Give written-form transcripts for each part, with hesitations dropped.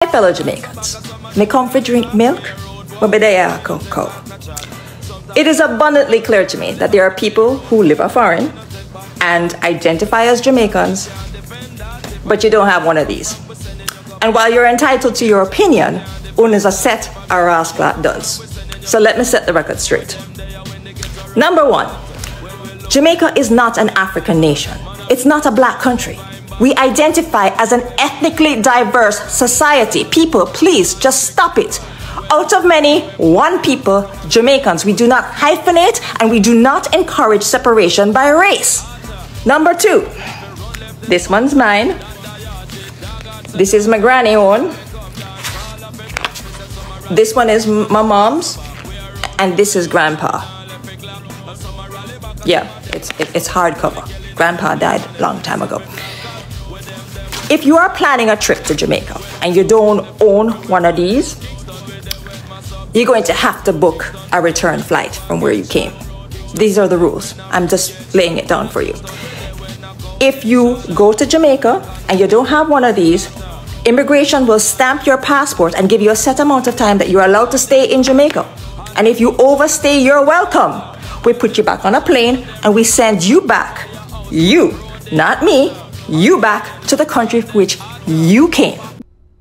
My fellow Jamaicans, me come for drink milk, but be there cocoa. It is abundantly clear to me that there are people who live foreign and identify as Jamaicans, but you don't have one of these. And while you're entitled to your opinion, one is a set a rascal does. So let me set the record straight. Number one, Jamaica is not an African nation. It's not a black country. We identify as an ethnically diverse society. People, please just stop it. Out of many, one people, Jamaicans. We do not hyphenate and we do not encourage separation by race. Number two, this one's mine. This is my granny one. This one is my mom's. And this is grandpa. Yeah, it's hardcover. Grandpa died a long time ago. If you are planning a trip to Jamaica and you don't own one of these, you're going to have to book a return flight from where you came. These are the rules. I'm just laying it down for you. If you go to Jamaica and you don't have one of these, immigration will stamp your passport and give you a set amount of time that you're allowed to stay in Jamaica. And if you overstay your welcome, we put you back on a plane and we send you back, you, not me, you back to the country for which you came.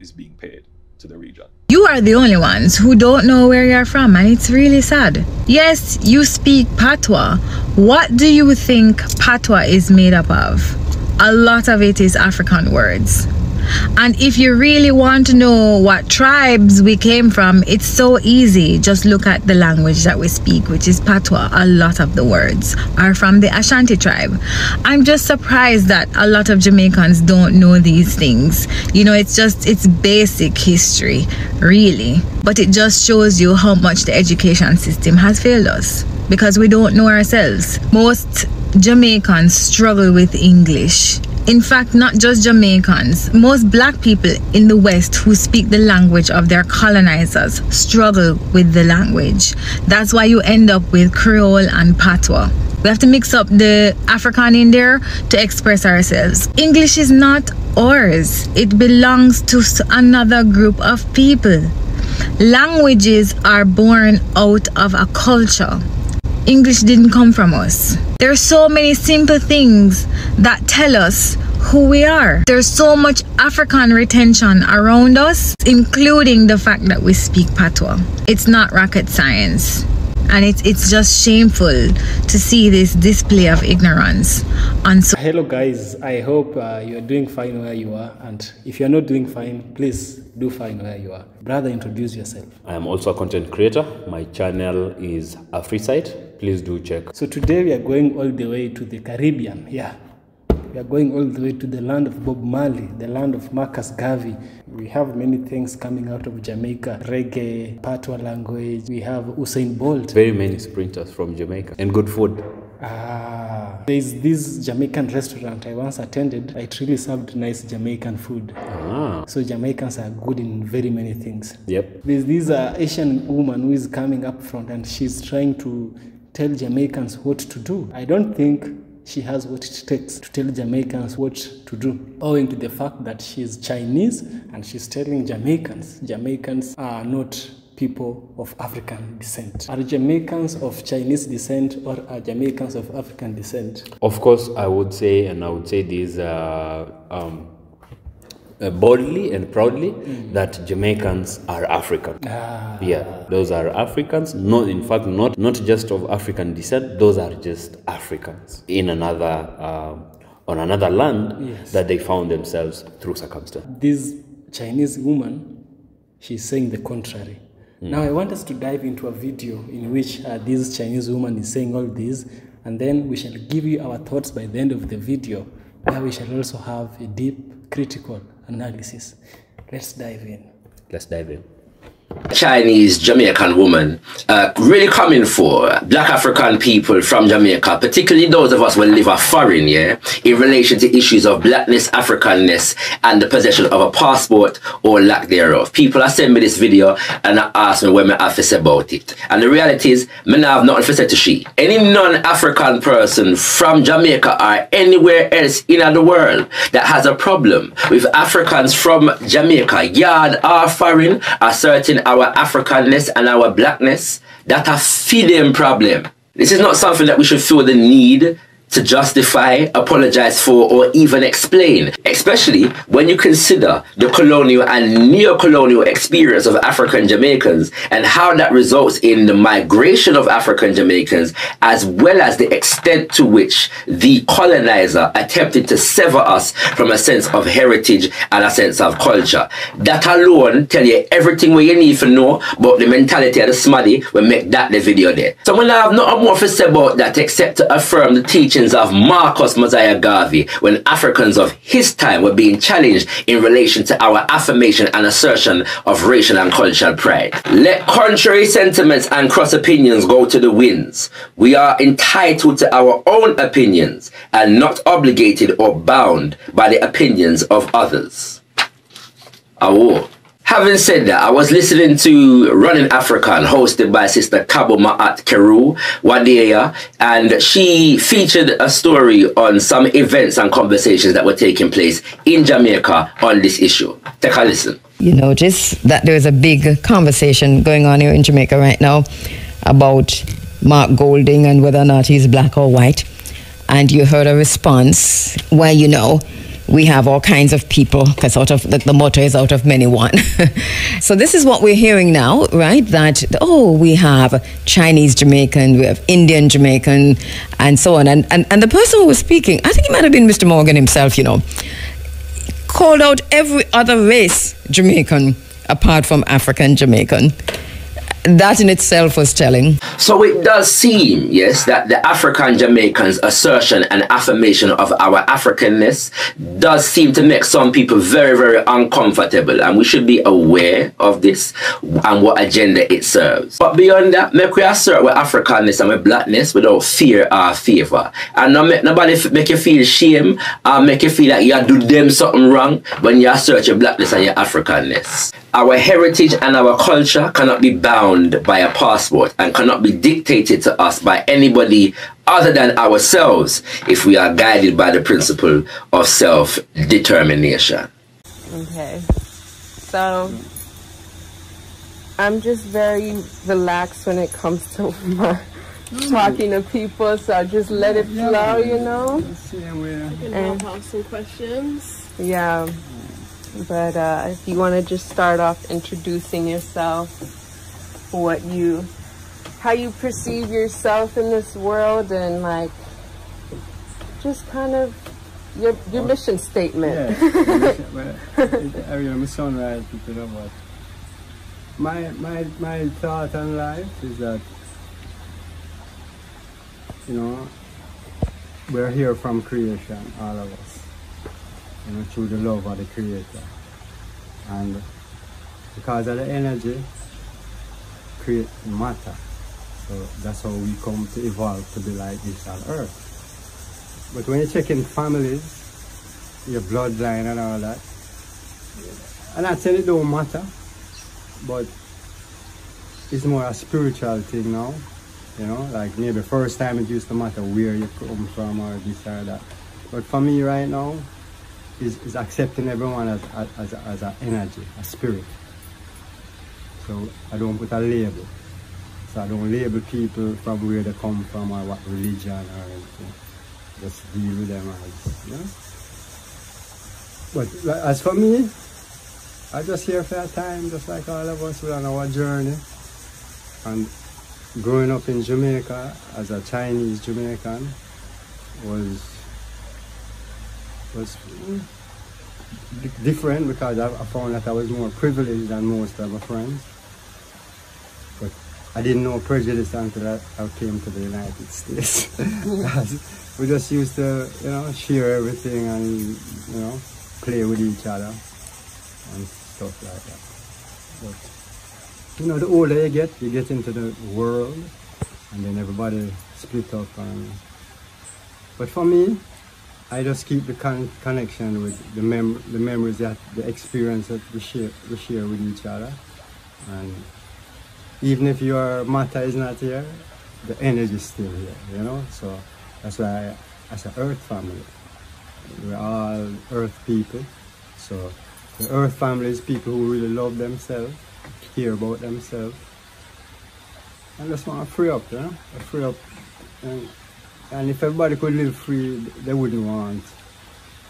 Is being paid to the region. You are the only ones who don't know where you're from, and it's really sad. Yes, you speak Patois. What do you think Patois is made up of? A lot of it is African words. And if you really want to know what tribes we came from, it's so easy. Just look at the language that we speak, which is Patois. A lot of the words are from the Ashanti tribe. I'm just surprised that a lot of Jamaicans don't know these things. You know, it's basic history, really. But it just shows you how much the education system has failed us, because we don't know ourselves. Most Jamaicans struggle with English. In fact, not just Jamaicans, most black people in the West who speak the language of their colonizers struggle with the language. That's why you end up with Creole and Patois. We have to mix up the African in there to express ourselves. English is not ours. It belongs to another group of people. Languages are born out of a culture. English didn't come from us. There are so many simple things that tell us who we are. There's so much African retention around us, including the fact that we speak Patois. It's not rocket science. And it's just shameful to see this display of ignorance. Hello guys, I hope you're doing fine where you are, and if you're not doing fine, please do fine where you are. Brother, introduce yourself. I am also a content creator. My channel is AfriSite. Please do check. So today we are going all the way to the Caribbean. Yeah, we are going all the way to the land of Bob Marley, the land of Marcus Garvey. We have many things coming out of Jamaica. Reggae, Patois language. We have Usain Bolt. Very many sprinters from Jamaica. And good food. There's this Jamaican restaurant I once attended. It really served nice Jamaican food. So Jamaicans are good in very many things. Yep. There's this Asian woman who is coming up front and she's trying to tell Jamaicans what to do. I don't think she has what it takes to tell Jamaicans what to do, owing to the fact that she's Chinese and she's telling Jamaicans are not people of African descent. Are Jamaicans of Chinese descent or are Jamaicans of African descent? Of course, I would say this boldly and proudly that Jamaicans are African. Yeah, those are Africans. Not, in fact, not just of African descent. Those are just Africans in another on another land that they found themselves through circumstance. This Chinese woman, she's saying the contrary. Now I want us to dive into a video in which this Chinese woman is saying all this, and then we shall give you our thoughts by the end of the video, where we shall also have a deep, critical analysis. Let's dive in. Let's dive in. Chinese Jamaican woman really coming for black African people from Jamaica, particularly those of us who live foreign, yeah, in relation to issues of blackness, Africanness, and the possession of a passport or lack thereof. People are sending me this video and ask me what I have to say about it. And the reality is, I have nothing to say to she. Any non-African person from Jamaica or anywhere else in the world that has a problem with Africans from Jamaica, yard or foreign, asserting our Africanness and our blackness, that a feeding problem. This is not something that we should feel the need to justify, apologize for, or even explain, especially when you consider the colonial and neo-colonial experience of African Jamaicans and how that results in the migration of African Jamaicans, as well as the extent to which the colonizer attempted to sever us from a sense of heritage and a sense of culture. That alone tell you everything what you need to know about the mentality of the smaddy will make that the video there. So when I have not more to say about that except to affirm the teaching of Marcus Mosiah Garvey when Africans of his time were being challenged in relation to our affirmation and assertion of racial and cultural pride. Let contrary sentiments and cross opinions go to the winds. We are entitled to our own opinions and not obligated or bound by the opinions of others. Awo. Having said that, I was listening to Running African, hosted by Sister Kabo Ma'at Keru Wadeya, and she featured a story on some events and conversations that were taking place in Jamaica on this issue. Take a listen. You notice that there is a big conversation going on here in Jamaica right now about Mark Golding and whether or not he's black or white. And you heard a response where, you know, we have all kinds of people, because out of the motto is out of many one. So this is what we're hearing now, right? That, oh, we have Chinese Jamaican, we have Indian Jamaican, and so on. And the person who was speaking, I think it might have been Mr. Morgan himself, you know, called out every other race Jamaican apart from African Jamaican. That in itself was telling. So it does seem, yes, that the African Jamaicans' assertion and affirmation of our Africanness does seem to make some people very, very uncomfortable, and we should be aware of this and what agenda it serves. But beyond that, make we assert our Africanness and our blackness without fear or favor, and not make nobody make you feel shame or make you feel like you do them something wrong when you assert your blackness and your Africanness. Our heritage and our culture cannot be bound by a passport and cannot be dictated to us by anybody other than ourselves if we are guided by the principle of self-determination. Okay, so I'm just very relaxed when it comes to my talking to people, so I just let it flow, you know? And have some questions. Yeah. But if you want to just start off introducing yourself, how you perceive yourself in this world, and like just kind of your mission statement. My sunrise, you know what? My thought on life is that, you know, we're here from creation, all of us. You know, through the love of the Creator. And because of the energy, create matter. So that's how we come to evolve to be like this on Earth. But when you check in families, your bloodline and all that, I'm not saying it don't matter, but it's more a spiritual thing now. You know, like maybe first time it used to matter where you come from or this or that. But for me right now, is accepting everyone as an energy, a spirit. So I don't put a label. So I don't label people from where they come from or what religion or anything. Just deal with them as, you know. But as for me, I just here for a time, just like all of us, we're on our journey. And growing up in Jamaica as a Chinese Jamaican was different, because I found that I was more privileged than most of my friends. But I didn't know prejudice until I came to the United States. We just used to, you know, share everything and, you know, play with each other and stuff like that. But you know, the older you get into the world, and then everybody split up. But for me, I just keep the connection with the memories, that the experience that we share with each other. And even if your matter is not here, the energy is still here, you know. So that's why, as an Earth family, we're all Earth people. So the Earth family is people who really love themselves, care about themselves, and just want to free up, you know, free up. And if everybody could live free, they wouldn't want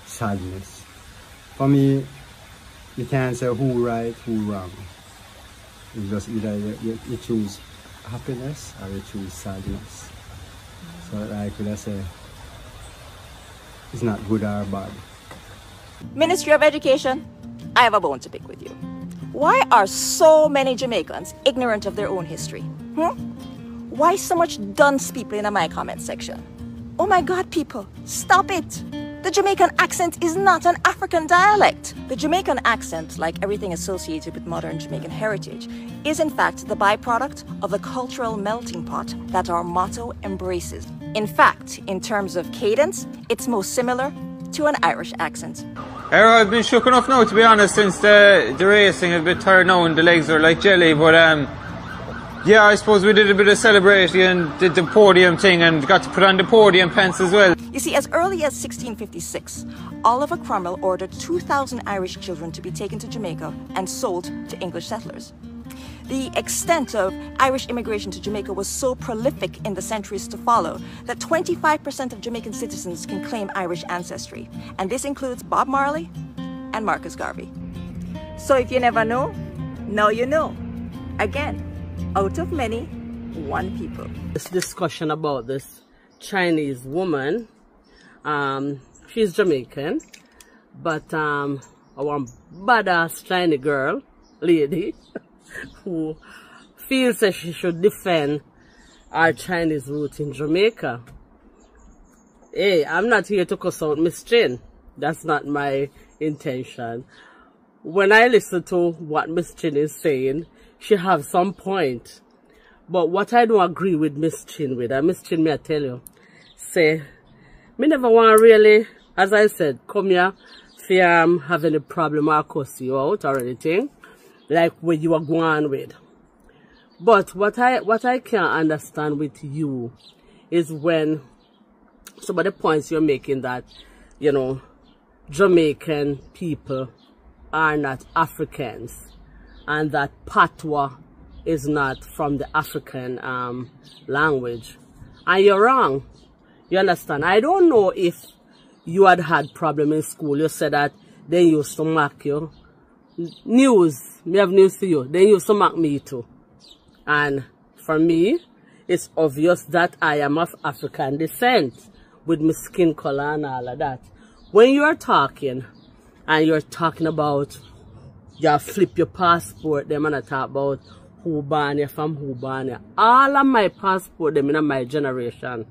sadness. For me, you can't say who right, who wrong. It's just either you choose happiness or you choose sadness. So like I say, it's not good or bad. Ministry of Education, I have a bone to pick with you. Why are so many Jamaicans ignorant of their own history? Why so much dunce people in my comment section? Oh my God, people, stop it. The Jamaican accent is not an African dialect. The Jamaican accent, like everything associated with modern Jamaican heritage, is in fact the byproduct of the cultural melting pot that our motto embraces. In fact, in terms of cadence, it's most similar to an Irish accent. I've been shook enough now, to be honest, since the racing is a bit tired now and the legs are like jelly, but yeah, I suppose we did a bit of celebrating and did the podium thing and got to put on the podium pants as well. You see, as early as 1656, Oliver Cromwell ordered 2,000 Irish children to be taken to Jamaica and sold to English settlers. The extent of Irish immigration to Jamaica was so prolific in the centuries to follow that 25% of Jamaican citizens can claim Irish ancestry. And this includes Bob Marley and Marcus Garvey. So if you never know, now you know. Again, out of many, one people. This discussion about this Chinese woman, she's Jamaican, but our badass Chinese girl, lady, who feels that she should defend our Chinese roots in Jamaica. Hey, I'm not here to cuss out Miss Chin. That's not my intention. When I listen to what Miss Chin is saying, she has some point. But what I don't agree with Miss Chin with, and Miss Chin, may I tell you, say, me never want really, as I said, come here, see have any problem or cuss you out or anything, like what you are going with. But what I can't understand with you is when some of the points you're making that, you know, Jamaican people are not Africans, and that patois is not from the African language. And you're wrong. You understand? I don't know if you had problem in school. You said that they used to mark you. News. Me have news for you. They used to mark me too. And for me, it's obvious that I am of African descent with my skin color and all of that. When you're talking and you're talking about you flip your passport, them and I talk about who born you from who born you. All of my passport, them in my generation,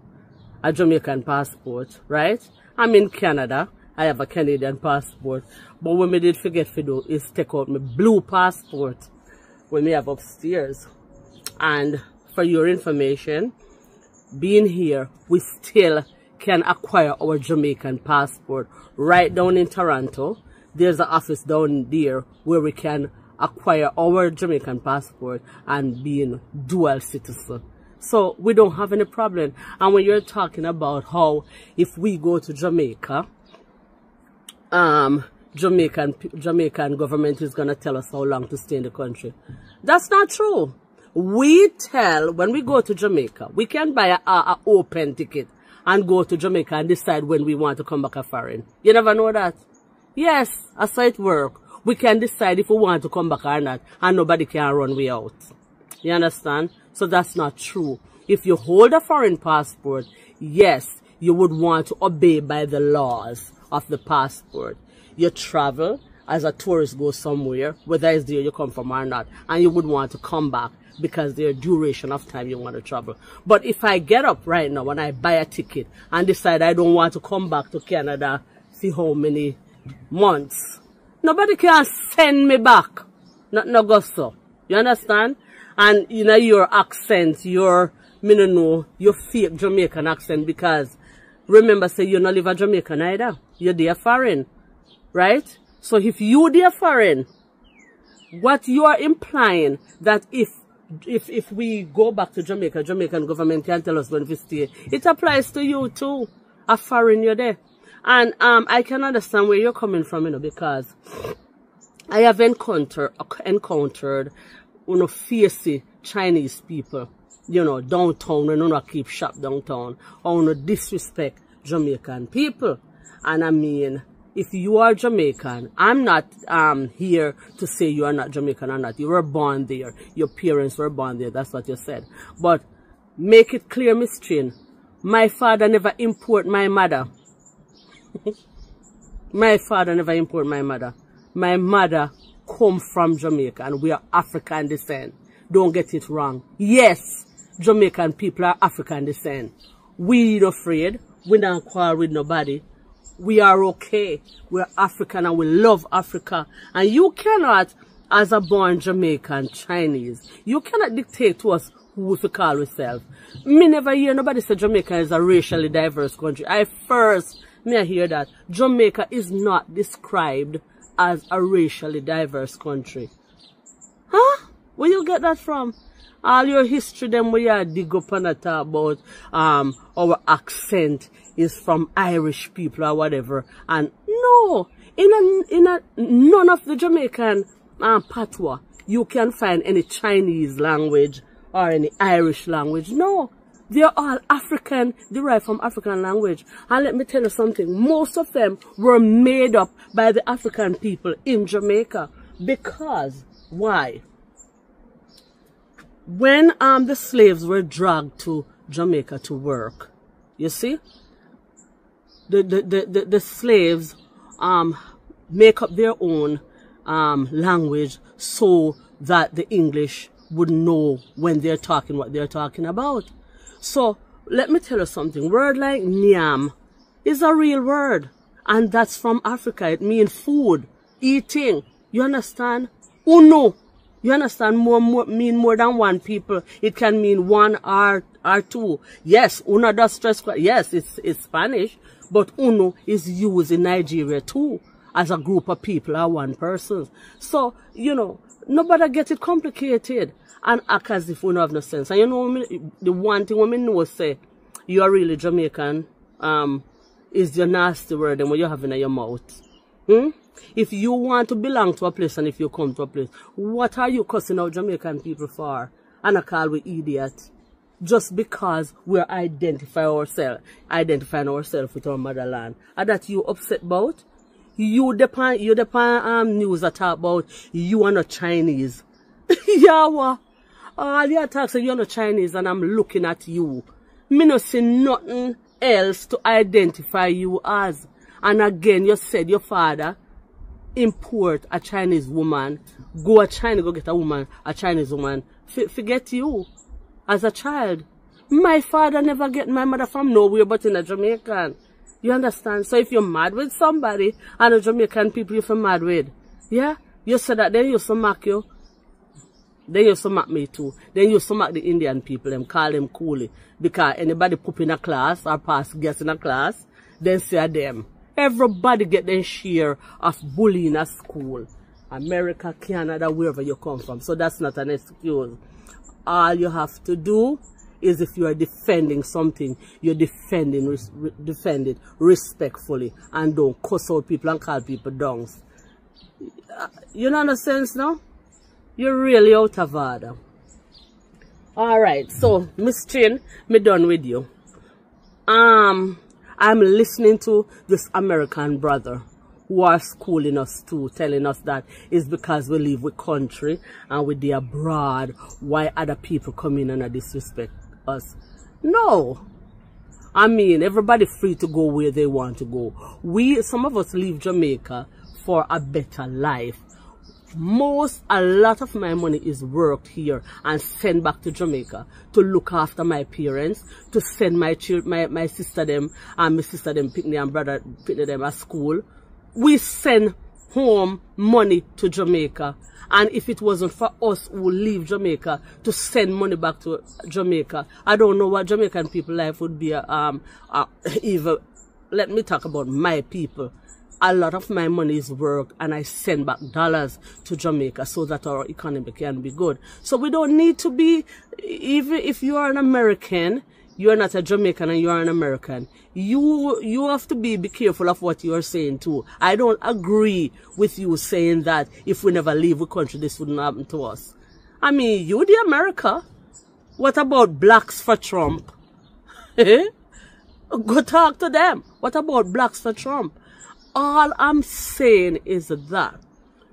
a Jamaican passport, right? I'm in Canada. I have a Canadian passport. But what me did forget to do is take out my blue passport when we have upstairs. And for your information, being here, we still can acquire our Jamaican passport. Right down in Toronto, there's an office down there where we can acquire our Jamaican passport and being dual citizen. So we don't have any problem. And when you're talking about how if we go to Jamaica, Jamaican government is gonna tell us how long to stay in the country. That's not true. When we go to Jamaica, we can buy a open ticket and go to Jamaica and decide when we want to come back a foreign. You never know that? Yes, that's how it works. We can decide if we want to come back or not, and nobody can run way out. You understand? So that's not true. If you hold a foreign passport, yes, you would want to obey by the laws of the passport. You travel as a tourist, go somewhere, whether it's there you come from or not, and you would want to come back because there's a duration of time you want to travel. But if I get up right now and I buy a ticket and decide I don't want to come back to Canada, see how many months, nobody can send me back. Not no go so. You understand? And you know your accent, your fake Jamaican accent, because remember, say you not live a Jamaican either. You're there foreign, right? So if you there foreign, what you are implying that if we go back to Jamaica, Jamaican government can tell us when we stay. It applies to you too. A foreign, you're there. And I can understand where you're coming from, you know, because I have encountered fierce Chinese people, you know, downtown, and not keep shop downtown, or disrespect Jamaican people. And I mean, if you are Jamaican, I'm not here to say you are not Jamaican or not. You were born there. Your parents were born there. That's what you said. But make it clear, Miss Chin, my father never imported my mother. My father never imported my mother. My mother come from Jamaica, and we are African descent. Don't get it wrong. Yes, Jamaican people are African descent. We not afraid. We don't quarrel with nobody. We are okay. We're African and we love Africa. And you cannot, as a born Jamaican Chinese, you cannot dictate to us who we call ourselves. Me never hear nobody say Jamaica is a racially diverse country. I hear that Jamaica is not described as a racially diverse country. Huh? Where you get that from? All your history, them where you dig up and talk about our accent is from Irish people or whatever. And no, none of the Jamaican patois you can find any Chinese language or any Irish language. No, they're all African, derived from African language. And let me tell you something, most of them were made up by the African people in Jamaica. Because, why? When the slaves were dragged to Jamaica to work, you see, the slaves make up their own language so that the English would know when they're talking what they're talking about. So let me tell you something. Word like nyam is a real word, and that's from Africa. It means food, eating. You understand? Uno. You understand? Mean more than one people. It can mean one or two. Yes, uno does stress. Yes, it's Spanish, but uno is used in Nigeria too as a group of people or one person. So, you know, nobody get it complicated and act as if we don't have no sense. And you know, the one thing women know say, you are really Jamaican, is your nasty word and what you have in your mouth. If you want to belong to a place and if you come to a place, what are you cussing out Jamaican people for? And I call we idiot. Just because we're identifying ourselves with our motherland. And that you upset about? You depend news that talk about you are not Chinese. Yawa. All your talk say you're not Chinese and I'm looking at you. Me no see nothing else to identify you as. And again, you said your father import a Chinese woman, go to China, go get a Chinese woman, forget you as a child. My father never get my mother from nowhere but in a Jamaican. You understand? So if you're mad with somebody and a Jamaican people you're mad with, yeah, you said that, then you smack you. Then you smack me too. Then you smack the Indian people and call them coolie. Because anybody poop in a class or pass gas in a class, then say them. Everybody get their share of bullying at school. America, Canada, wherever you come from. So that's not an excuse. All you have to do is if you are defending something, you defend it respectfully and don't cuss out people and call people dongs. You know the sense now? You're really out of order. Alright, so Miss Chin, me done with you. I'm listening to this American brother who are schooling us too, telling us that it's because we live with country and with the abroad, why other people come in and disrespect us. No. I mean, everybody free to go where they want to go. Some of us leave Jamaica for a better life. A lot of my money is worked here and sent back to Jamaica to look after my parents, to send my sister them and my sister them Pitney and brother Pitney them at school. We send home money to Jamaica. And if it wasn't for us who leave Jamaica to send money back to Jamaica, I don't know what Jamaican people life would be. Even, let me talk about my people. A lot of my money is work, and I send back dollars to Jamaica so that our economy can be good. So we don't need to be, even if you are an American, you are not a Jamaican and you are an American. You have to be careful of what you are saying too. I don't agree with you saying that if we never leave the country, this wouldn't happen to us. I mean, you the America. What about blacks for Trump? Go talk to them. What about blacks for Trump? All I'm saying is that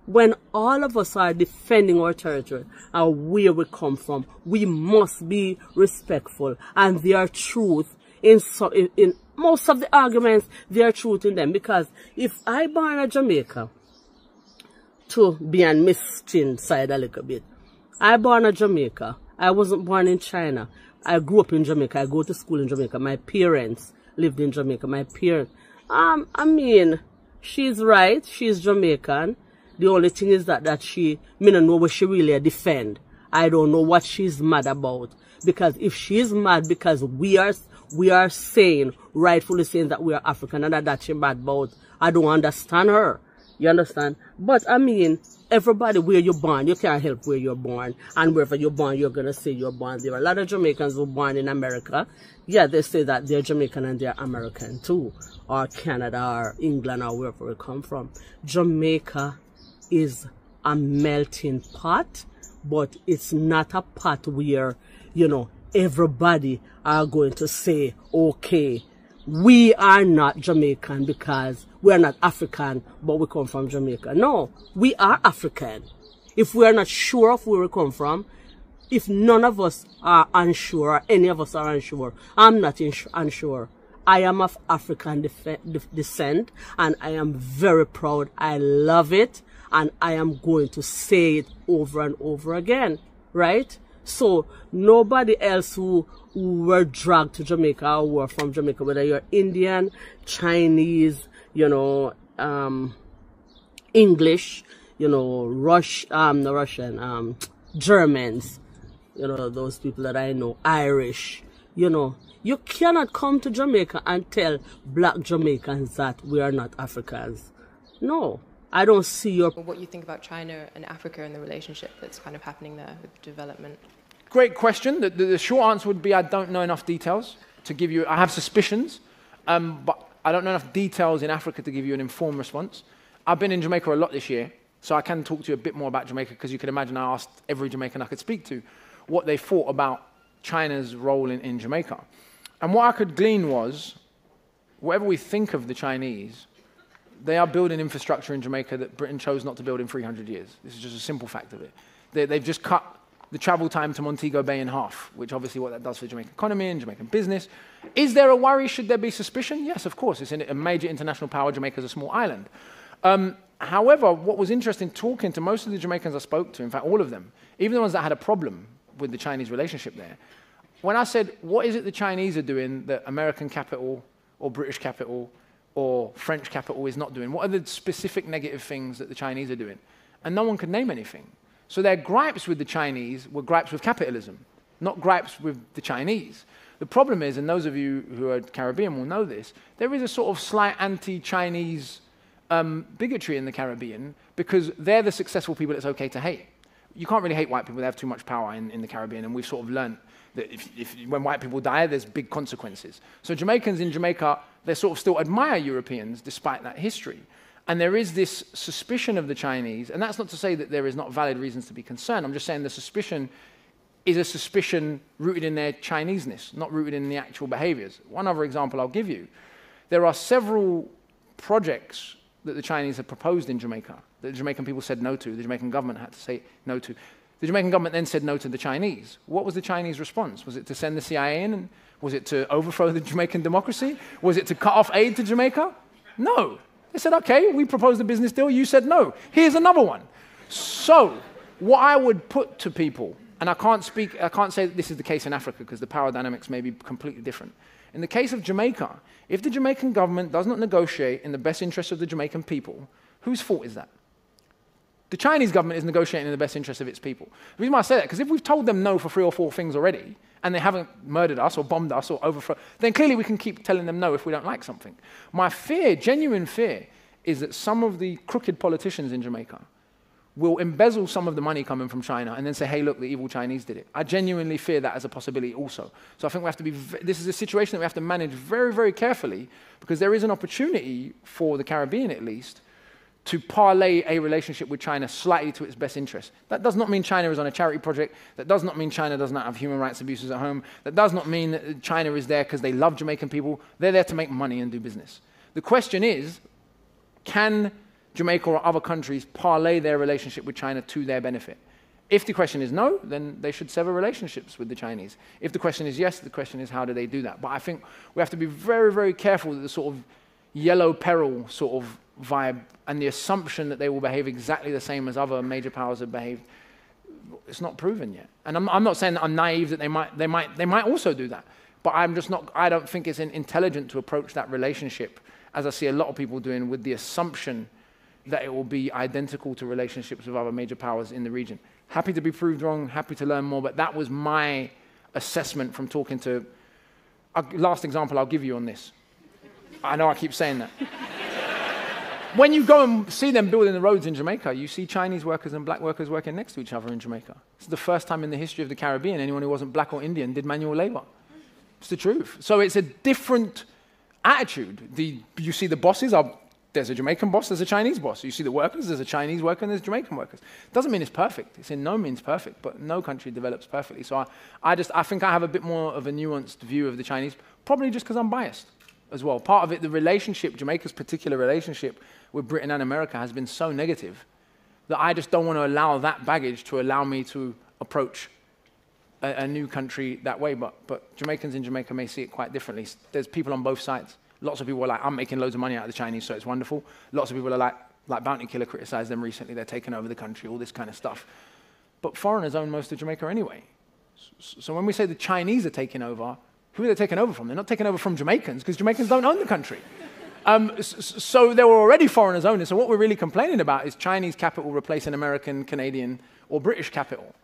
when all of us are defending our territory and where we come from, we must be respectful. And there are truth in most of the arguments, there are truth in them. Because if I born in Jamaica, to be on Miss Chin side a little bit, I born in Jamaica. I wasn't born in China. I grew up in Jamaica. I go to school in Jamaica. My parents lived in Jamaica. My parents, I mean, she's right. She's Jamaican. The only thing is that she, me don't know what she really defend. I don't know what she's mad about. Because if she's mad because we are saying, rightfully saying that we are African and that she's mad about, I don't understand her. You understand? But I mean, everybody where you're born, you can't help where you're born. And wherever you're born, you're going to say you're born. There are a lot of Jamaicans who are born in America. Yeah, they say that they're Jamaican and they're American too. Or Canada or England or wherever we come from. Jamaica is a melting pot, but it's not a pot where, you know, everybody are going to say, okay, we are not Jamaican because we are not African, but we come from Jamaica. No, we are African. If we are not sure of where we come from, if none of us are unsure, or any of us are unsure, I'm not unsure. I am of African descent, and I am very proud. I love it, and I am going to say it over and over again, right? So nobody else who were dragged to Jamaica or were from Jamaica, whether you're Indian, Chinese, you know, English, you know, Russian, Germans, you know, those people that I know, Irish, you know, you cannot come to Jamaica and tell black Jamaicans that we are not Africans. No, I don't see your... What you think about China and Africa and the relationship that's kind of happening there with development? Great question. The short answer would be I don't know enough details to give you... I have suspicions, but I don't know enough details in Africa to give you an informed response. I've been in Jamaica a lot this year, so I can talk to you a bit more about Jamaica, because you can imagine I asked every Jamaican I could speak to what they thought about China's role in Jamaica. And what I could glean was, whatever we think of the Chinese, they are building infrastructure in Jamaica that Britain chose not to build in 300 years. This is just a simple fact of it. They've just cut the travel time to Montego Bay in half, which obviously what that does for Jamaican economy and Jamaican business. Is there a worry? Should there be suspicion? Yes, of course. It's a major international power. Jamaica's a small island. However, what was interesting talking to most of the Jamaicans I spoke to, in fact, all of them, even the ones that had a problem with the Chinese relationship there, when I said, what is it the Chinese are doing that American capital or British capital or French capital is not doing? What are the specific negative things that the Chinese are doing? And no one could name anything. So their gripes with the Chinese were gripes with capitalism, not gripes with the Chinese. The problem is, and those of you who are Caribbean will know this, there is a sort of slight anti-Chinese bigotry in the Caribbean, because they're the successful people it's okay to hate. You can't really hate white people, they have too much power in the Caribbean, and we've sort of learned that when white people die, there's big consequences. So Jamaicans in Jamaica, they sort of still admire Europeans despite that history. And there is this suspicion of the Chinese, and that's not to say that there is not valid reasons to be concerned. I'm just saying the suspicion is a suspicion rooted in their Chineseness, not rooted in the actual behaviors. One other example I'll give you. There are several projects that the Chinese have proposed in Jamaica that the Jamaican people said no to, the Jamaican government had to say no to. The Jamaican government then said no to the Chinese. What was the Chinese response? Was it to send the CIA in? And was it to overthrow the Jamaican democracy? Was it to cut off aid to Jamaica? No. They said, okay, we proposed a business deal, you said no. Here's another one. So, what I would put to people, and I can't say that this is the case in Africa because the power dynamics may be completely different. In the case of Jamaica, if the Jamaican government does not negotiate in the best interest of the Jamaican people, Whose fault is that? The Chinese government is negotiating in the best interest of its people. The reason why I say that, because if we've told them no for 3 or 4 things already, and they haven't murdered us or bombed us or overthrown, then clearly we can keep telling them no if we don't like something. My fear, genuine fear, is that some of the crooked politicians in Jamaica will embezzle some of the money coming from China and then say, hey, look, the evil Chinese did it. I genuinely fear that as a possibility also. So I think we have to be, this is a situation that we have to manage very, very carefully, because there is an opportunity for the Caribbean at least to parlay a relationship with China slightly to its best interest. That does not mean China is on a charity project. That does not mean China does not have human rights abuses at home. That does not mean that China is there because they love Jamaican people. They're there to make money and do business. The question is, can Jamaica or other countries parlay their relationship with China to their benefit? If the question is no, then they should sever relationships with the Chinese. If the question is yes, the question is how do they do that? But I think we have to be very, very careful that the sort of yellow peril sort of vibe and the assumption that they will behave exactly the same as other major powers have behaved, it's not proven yet. And I'm not saying that I'm naive that they might also do that, but I'm just not, I don't think it's intelligent to approach that relationship, as I see a lot of people doing, with the assumption that it will be identical to relationships with other major powers in the region. Happy to be proved wrong, happy to learn more, but that was my assessment from talking to, last example I'll give you on this. I know I keep saying that. When you go and see them building the roads in Jamaica, you see Chinese workers and black workers working next to each other in Jamaica. It's the first time in the history of the Caribbean anyone who wasn't black or Indian did manual labor. It's the truth. So it's a different attitude. You see the bosses are, there's a Jamaican boss, there's a Chinese boss. You see the workers, there's a Chinese worker and there's Jamaican workers. Doesn't mean it's perfect. It's in no means perfect, but no country develops perfectly. So I think I have a bit more of a nuanced view of the Chinese, probably just because I'm biased as well. Part of it, the relationship, Jamaica's particular relationship with Britain and America has been so negative that I just don't want to allow that baggage to allow me to approach a new country that way. But Jamaicans in Jamaica may see it quite differently. There's people on both sides. Lots of people are like, I'm making loads of money out of the Chinese, so it's wonderful. Lots of people are like Bounty Killer criticized them recently. They're taking over the country, all this kind of stuff. But foreigners own most of Jamaica anyway. So when we say the Chinese are taking over, who are they taking over from? They're not taking over from Jamaicans, because Jamaicans don't own the country. So there were already foreigners owning. So what we're really complaining about is Chinese capital replacing American, Canadian, or British capital.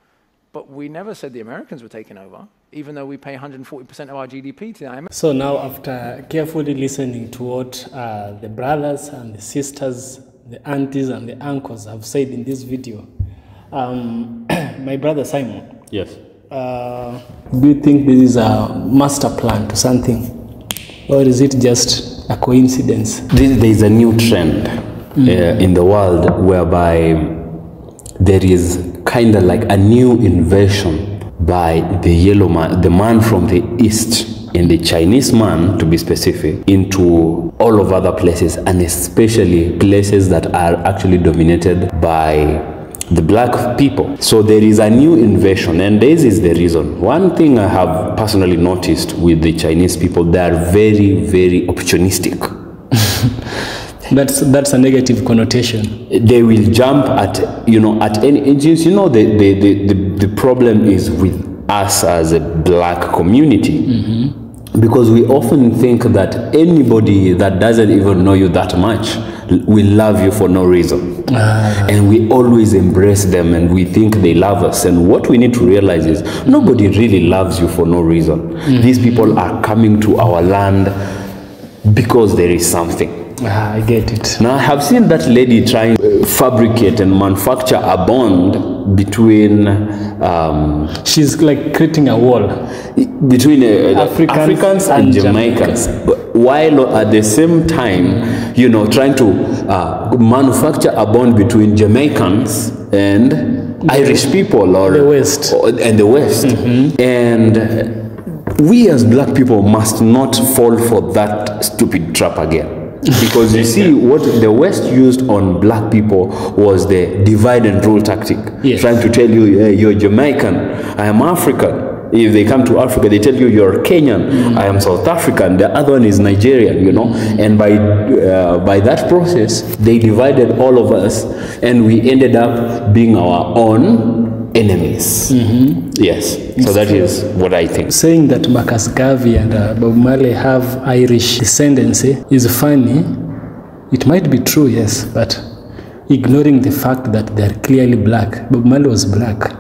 But we never said the Americans were taking over, even though we pay 140% of our GDP to the IMF. So now, after carefully listening to what the brothers and the sisters, the aunties and the uncles have said in this video, my brother Simon. Yes. Do you think this is a master plan to something, or is it just a coincidence? There is a new trend in the world whereby there is kind of like a new invasion by the yellow man, the man from the east, and the Chinese man, to be specific, into all of other places, and especially places that are actually dominated by the black people. So there is a new invasion, and this is the reason. One thing I have personally noticed with the Chinese people, they are very, very opportunistic. That's a negative connotation. They will jump at any ages. The problem is with us as a black community, because we often think that anybody that doesn't even know you that much will love you for no reason. And we always embrace them and we think they love us. And what we need to realize is nobody really loves you for no reason. These people are coming to our land because there is something. I get it. Now, I have seen that lady trying to fabricate and manufacture a bond between... she's like creating a wall. Between Africans and Jamaicans. While at the same time, trying to manufacture a bond between Jamaicans and Irish people or the West. And the West. And we as black people must not fall for that stupid trap again. Because you see, what the West used on black people was the divide and rule tactic. Yes. Trying to tell you, hey, you're Jamaican, I am African. If they come to Africa, they tell you you're Kenyan, I am South African, the other one is Nigerian, And by that process, they divided all of us, and we ended up being our own enemies. Yes, so that is what I think. Saying that Marcus Garvey and Bob Marley have Irish descendancy is funny. It might be true, yes, but ignoring the fact that they're clearly black. Bob Marley was black.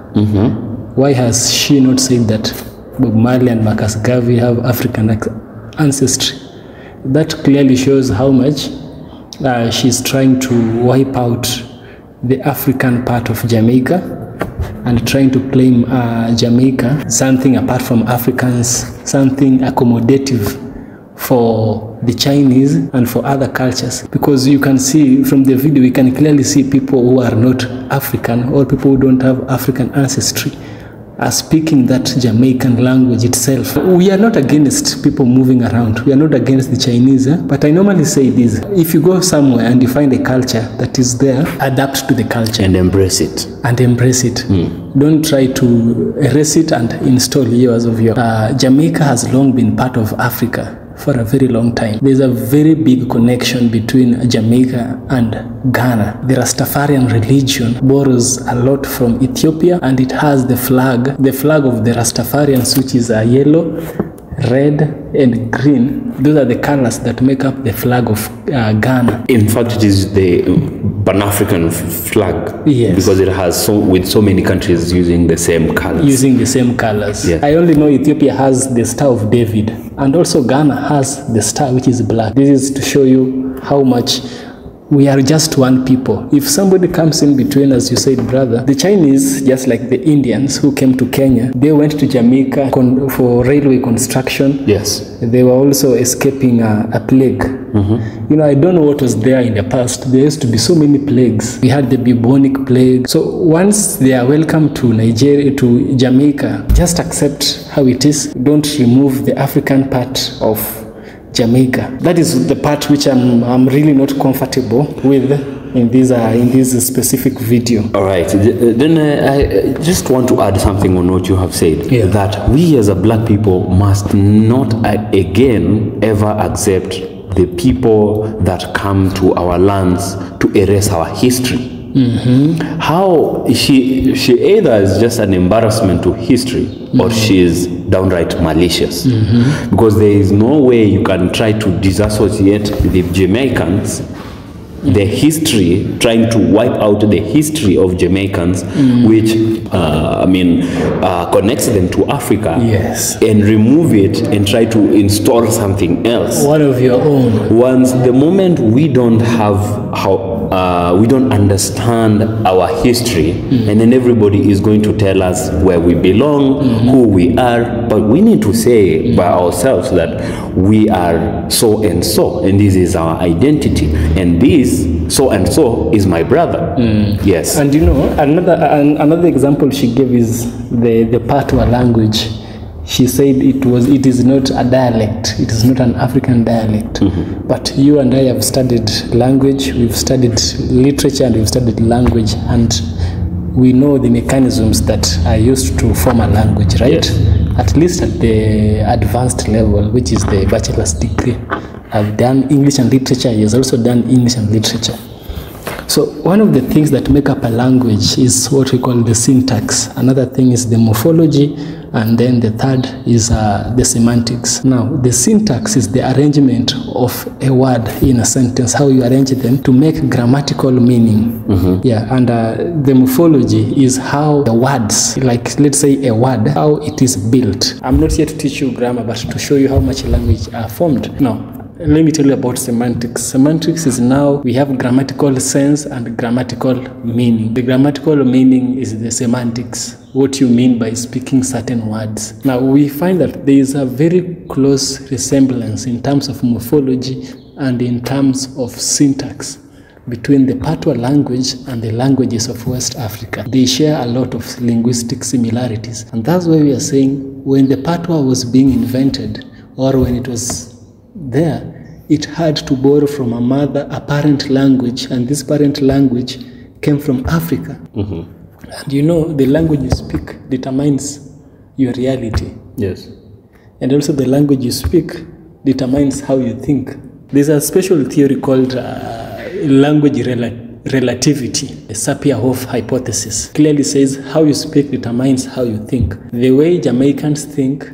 Why has she not said that Bob Marley and Marcus Garvey have African ancestry? That clearly shows how much she's trying to wipe out the African part of Jamaica and trying to claim Jamaica something apart from Africans, something accommodative for the Chinese and for other cultures. Because you can see from the video, we can clearly see people who are not African or people who don't have African ancestry are speaking that Jamaican language itself. We are not against people moving around. We are not against the Chinese. But I normally say this: if you go somewhere and you find a culture that is there, adapt to the culture. And embrace it. And embrace it. Don't try to erase it and install yours of your. Jamaica has long been part of Africa for a very long time. There's a very big connection between Jamaica and Ghana. The Rastafarian religion borrows a lot from Ethiopia, and it has the flag of the Rastafarians, which is a yellow, red and green. Those are the colors that make up the flag of Ghana. In fact, it is the Pan-African flag. Yes. Because it has with so many countries using the same colors. Using the same colors. Yes. I only know Ethiopia has the Star of David, and also Ghana has the star, which is black. This is to show you how much we are just one people. If somebody comes in between, as you said, brother, the Chinese, just like the Indians who came to Kenya, they went to Jamaica for railway construction. Yes. They were also escaping a plague. You know, I don't know what was there in the past. There used to be so many plagues. We had the bubonic plague. So once they are welcome to Nigeria, to Jamaica, just accept how it is. Don't remove the African part of Jamaica. That is the part which I'm really not comfortable with in this specific video. All right. Then I just want to add something on what you have said. Yeah. That we as a black people must not again ever accept the people that come to our lands to erase our history. How she either is just an embarrassment to history or she is downright malicious, because there is no way you can try to disassociate the Jamaicans, the history, trying to wipe out the history of Jamaicans, which connects them to Africa, yes, and remove it and try to install something else, one of your own. Once the moment we don't have we don't understand our history, and then everybody is going to tell us where we belong, who we are, but we need to say by ourselves that we are so and so, and this is our identity, and this so and so is my brother. Yes. And you know, another example she gave is the Patwa language. She said it is not a dialect, it is not an African dialect. But you and I have studied language, we've studied literature, and we've studied language, and we know the mechanisms that are used to form a language, right? Yes. At least at the advanced level, which is the bachelor's degree. I've done English and literature, he has also done English and literature. So one of the things that make up a language is what we call the syntax. Another thing is the morphology, and then the third is the semantics. Now, the syntax is the arrangement of a word in a sentence, how you arrange them to make grammatical meaning. Yeah, and the morphology is how the words, like let's say a word, how it is built. I'm not here to teach you grammar, but to show you how much language are formed. Now, let me tell you about semantics. Semantics is now we have grammatical sense and grammatical meaning. The grammatical meaning is the semantics, what you mean by speaking certain words. Now we find that there is a very close resemblance in terms of morphology and in terms of syntax between the Patwa language and the languages of West Africa. They share a lot of linguistic similarities, and that's why we are saying when the Patwa was being invented, or when it was there, it had to borrow from a parent language, and this parent language came from Africa. And you know, the language you speak determines your reality. Yes. And also the language you speak determines how you think. There's a special theory called language relativity. The Sapir-Whorf hypothesis clearly says how you speak determines how you think. The way Jamaicans think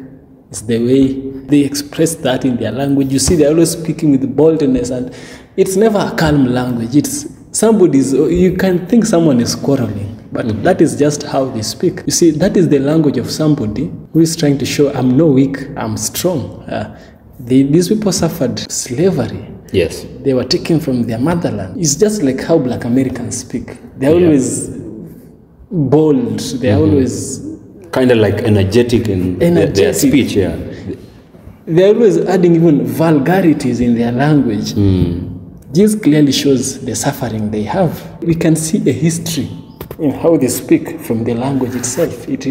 is the way they express that in their language. You see, they're always speaking with boldness, and it's never a calm language. It's somebody's, you can think someone is quarreling, but that is just how they speak. You see, that is the language of somebody who is trying to show, I'm no weak, I'm strong. These people suffered slavery. Yes. They were taken from their motherland. It's just like how Black Americans speak. They're always bold. They're always kind of like energetic in their speech. Yeah. They're always adding even vulgarities in their language. This clearly shows the suffering they have. We can see a history in how they speak from the language itself. It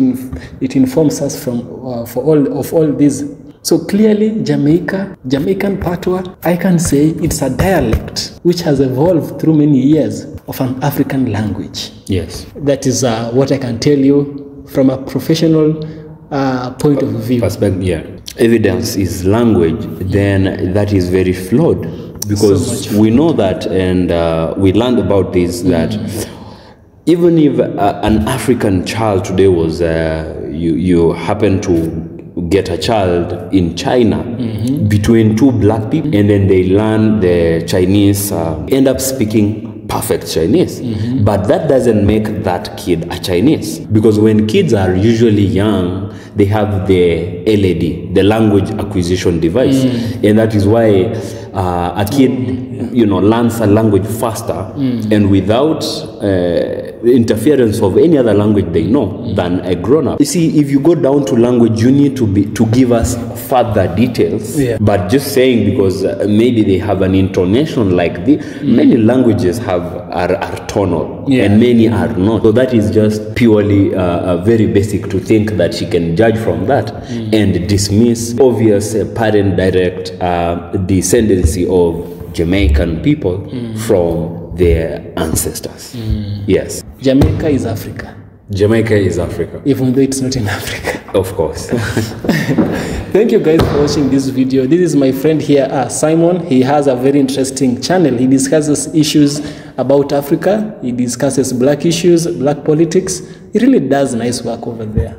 informs us from for all these. So clearly, Jamaican Patois, I can say it's a dialect which has evolved through many years of an African language. Yes. That is what I can tell you from a professional point of view. Perspective, yeah. Evidence is language, then that is very flawed, because we know that, and we learned about this, that even if an African child today was, you happen to get a child in China between two black people, and then they learn the Chinese, end up speaking perfect Chinese. But that doesn't make that kid a Chinese, because when kids are usually young, they have the LAD, the language acquisition device, and that is why a kid, learns a language faster and without interference of any other language they know than a grown-up. You see, if you go down to language, you need to give us further details. But just saying because maybe they have an intonation like this, many languages are tonal and many are not. So that is just purely very basic to think that she can judge from that and dismiss obvious parent direct descendancy of Jamaican people from their ancestors. Yes. Jamaica is Africa. Jamaica is Africa. Even though it's not in Africa. Of course. Thank you guys for watching this video. This is my friend here, Simon. He has a very interesting channel. He discusses issues about Africa. He discusses black issues, black politics. He really does nice work over there.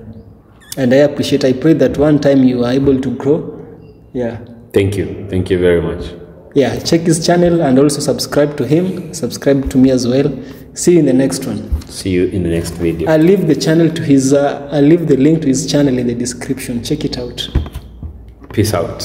And I appreciate, I pray that one time you are able to grow. Yeah. Thank you. Thank you very much. Yeah, check his channel and also subscribe to him. Subscribe to me as well. See you in the next one. See you in the next video. I'll leave the channel to his, I'll leave the link to his channel in the description. Check it out. Peace out.